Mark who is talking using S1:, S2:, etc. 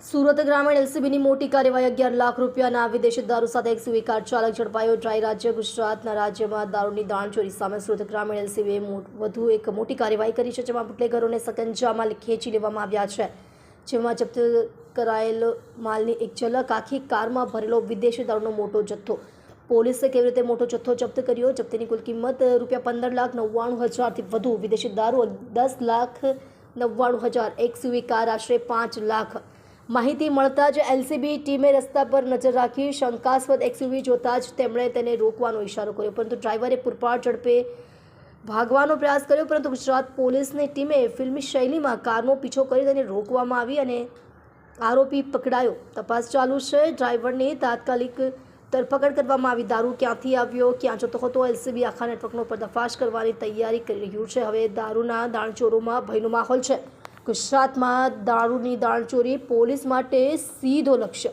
S1: સુરત ગ્રામીણ એલસીબીની મોટી કાર્યવાહી 11 લાખ રૂપિયાના વિદેશી દારૂ સાથે એક સીવી કાર ચાલક ઝડપાયો। ડ્રાય રાજ્ય ગુજરાતના રાજ્યમાં દારૂની દાણચોરી સામે સુરત ગ્રામીણ એલસીબીએ વધુ એક મોટી કાર્યવાહી કરી છે, જેમાં બુટલેગરોને સકંજામાં ખેંચી લેવામાં આવ્યા છે, જેમાં જપ્ત કરાયેલ માલની એક ઝલક આખી કારમાં ભરેલો વિદેશી દારૂનો મોટો જથ્થો। પોલીસે કેવી રીતે મોટો જથ્થો જપ્ત કર્યો? જપ્તીની કુલ કિંમત ₹15,99,000થી વધુ, વિદેશી દારૂ ₹10,99,000, એક સીવી કાર આશરે ₹5 લાખ। માહિતી મળતા જ એલસીબી ટીમે રસ્તા પર નજર રાખી શંકાસ્પદ એક્સયુવી જોતા જ તેમણે તેને રોકવાનો ઇશારો કર્યો, પરંતુ ડ્રાઈવરે પૂરપાટ ઝડપે ભાગવાનો પ્રયાસ કર્યો, પરંતુ ગુજરાત પોલીસની ટીમે ફિલ્મી શૈલીમાં કારનો પીછો કરી તેને રોકવામાં આવી અને આરોપી પકડાયો। તપાસ ચાલુ છે। ડ્રાઈવરની તાત્કાલિક ધરપકડ કરવામાં આવી। દારૂ ક્યાંથી આવ્યો, ક્યાં જતો હતો? એલસીબી આખા નેટવર્કનો પર્દાફાશ કરવાની તૈયારી કરી રહ્યું છે। હવે દારૂના દાણચોરોમાં ભયનો માહોલ છે। ગુજરાતમાં દારૂની દાણચોરી પોલીસ માટે સીધો લક્ષ્ય।